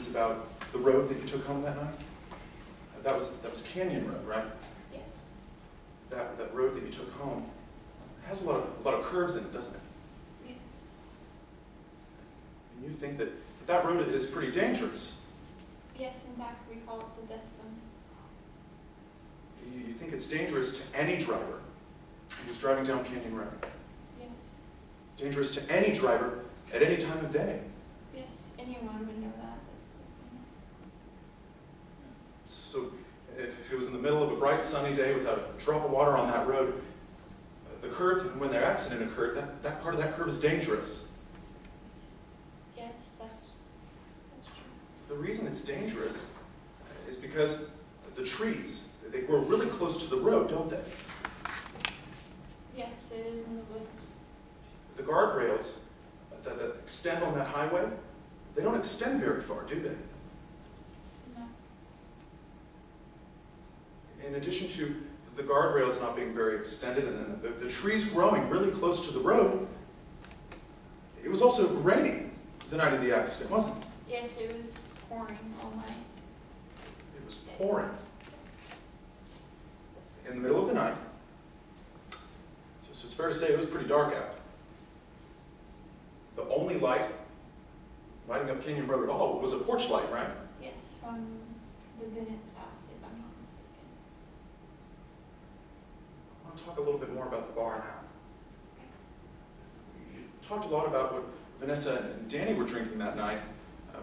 questions about the road that you took home that night? That was Canyon Road, right? Yes. That road that you took home has a lot of curves in it, doesn't it? Yes. And you think that that road is pretty dangerous. Yes, in fact, we call it the death zone. You think it's dangerous to any driver who's driving down Canyon Road? Yes. Dangerous to any driver at any time of day? Yes, anyone would know that. So if it was in the middle of a bright sunny day without a drop of water on that road, the curve, when their accident occurred, that part of that curve is dangerous. Yes, that's true. The reason it's dangerous is because the trees, they grow really close to the road, don't they? Yes, it is in the woods. The guardrails that extend on that highway, they don't extend very far, do they? No. In addition to the guardrails not being very extended and then the trees growing really close to the road, it was also raining the night of the accident, wasn't it? Yes, it was pouring all night. It was pouring. In the middle of the night. So it's fair to say it was pretty dark out. The only light lighting up Canyon Road at all was a porch light, right? Yes, from the Bennett's house, if I'm not mistaken. I want to talk a little bit more about the bar now. You talked a lot about what Vanessa and Danny were drinking that night,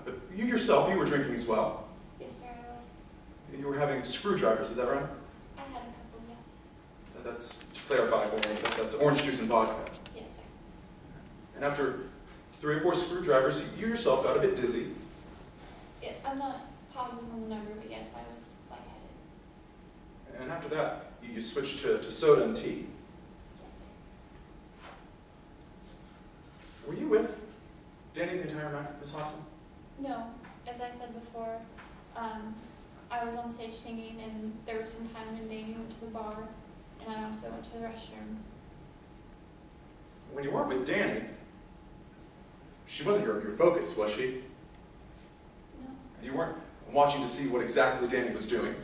but you yourself, you were drinking as well. Yes, sir, I was. You were having screwdrivers, is that right? I had a couple, yes. That's, to clarify for me, that's orange juice and vodka. Yes, sir. And after 3 or 4 screwdrivers, you yourself got a bit dizzy. Yeah, I'm not positive on the number, but yes, I was lightheaded. And after that, you switched to soda and tea. Yes, sir. Were you with Danny the entire night, Miss Hopson? No, as I said before, I was on stage singing, and there was some time when Danny went to the bar, and I also went to the restroom. When you weren't with Danny, she wasn't your focus, was she? No. You weren't watching to see what exactly Danny was doing.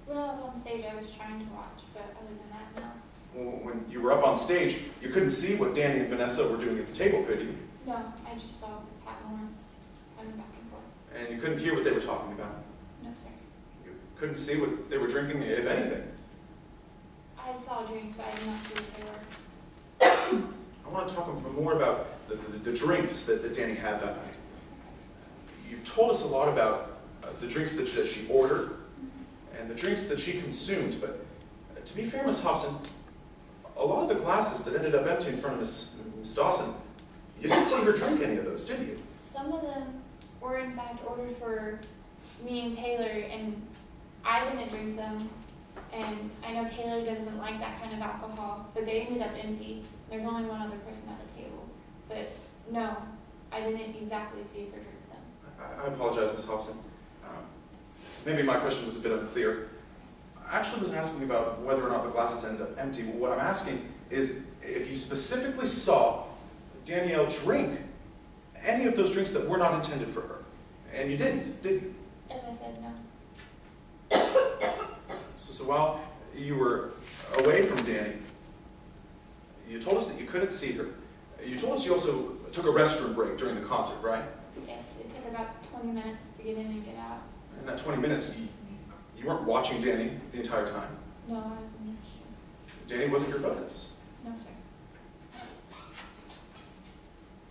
When I was on stage, I was trying to watch, but other than that, no. When you were up on stage, you couldn't see what Danny and Vanessa were doing at the table, could you? No, I just saw Pat and Lawrence coming back and forth. And you couldn't hear what they were talking about. No, sir. You couldn't see what they were drinking, if anything. I saw drinks, but I did not see what they were. I want to talk more about the drinks that Danny had that night. You've told us a lot about the drinks that she ordered and the drinks that she consumed, but to be fair, Miss Hopson, a lot of the glasses that ended up empty in front of Miss Dawson, you didn't see her drink any of those, did you? Some of them were in fact ordered for me and Taylor, and I didn't drink them. And I know Taylor doesn't like that kind of alcohol, but they ended up empty. There's only one other person at the table. But no, I didn't exactly see her drink them. I apologize, Miss Hopson. Maybe my question was a bit unclear. I actually wasn't asking about whether or not the glasses ended up empty. What I'm asking is if you specifically saw Danielle drink any of those drinks that were not intended for her. And you didn't, did you? As I said, no. So while you were away from Danny, you told us that you couldn't see her. You told us you also took a restroom break during the concert, right? Yes, it took about 20 minutes to get in and get out. In that 20 minutes, you weren't watching Danny the entire time. No, I was in the restroom. Danny wasn't your focus. No, sir.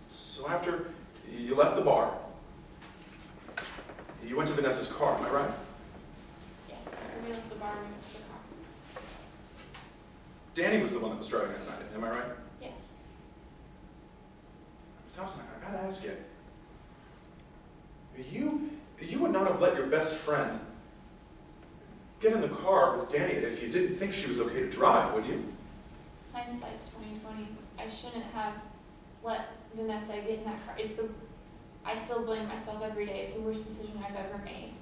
So after you left the bar, you went to Vanessa's car, am I right? Yes, after we left the bar, we went to the car. Danny was the one that was driving that night, am I right? Yes. Miss Hopson, I gotta ask you, you would not have let your best friend get in the car with Danny if you didn't think she was okay to drive, would you? Hindsight's 20/20. I shouldn't have let Vanessa get in that car. I still blame myself every day. It's the worst decision I've ever made.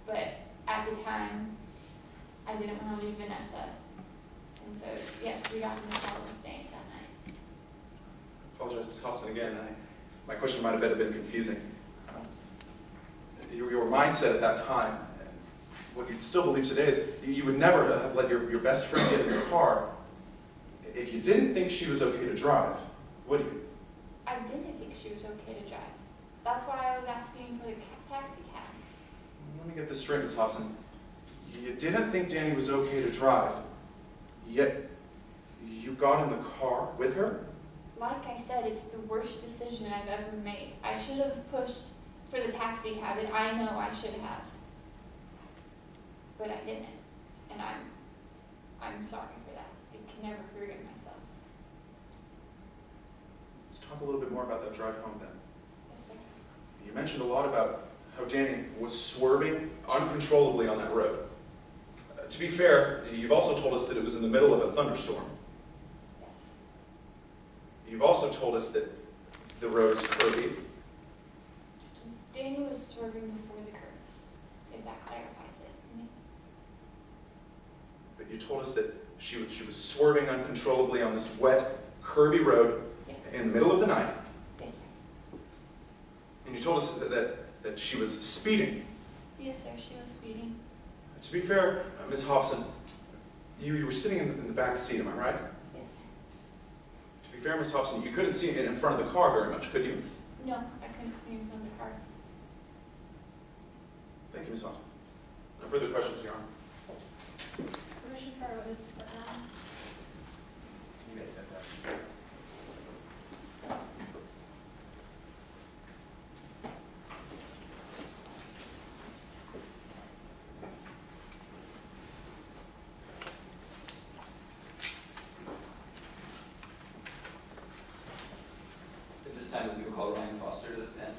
But at the time, I didn't want to leave Vanessa. And so, yes, we got in the car with Danny that night. I apologize, Ms. Hopson, again. My question might have been confusing. mindset at that time, and what you still believe today, is you would never have let your best friend get in the car if you didn't think she was okay to drive, would you? I didn't think she was okay to drive. That's why I was asking for the taxi cab. Let me get this straight, Miss Hopson. You didn't think Danny was okay to drive, yet you got in the car with her? Like I said, it's the worst decision I've ever made. I should have pushed for the taxi cab, and I know I should have. But I didn't, and I'm sorry for that. I can never forgive myself. Let's talk a little bit more about that drive home then. Yes, sir. You mentioned a lot about how Danny was swerving uncontrollably on that road. To be fair, you've also told us that it was in the middle of a thunderstorm. Yes. You've also told us that the road is curvy. Danny was swerving before the curves, if that clarifies it. But you told us that she was swerving uncontrollably on this wet, curvy road Yes. in the middle of the night. Yes, sir. And you told us that she was speeding. Yes, sir, she was speeding. To be fair, Miss Hopson, you were sitting in the back seat, am I right? Yes, sir. To be fair, Miss Hopson, you couldn't see in front of the car very much, could you? No, I couldn't see him from the car. Thank you, Miss Hopson. No further questions, Your Honor. Permission for our witness to step down. You may step down. At this time, we will call Ryan Foster to the stand.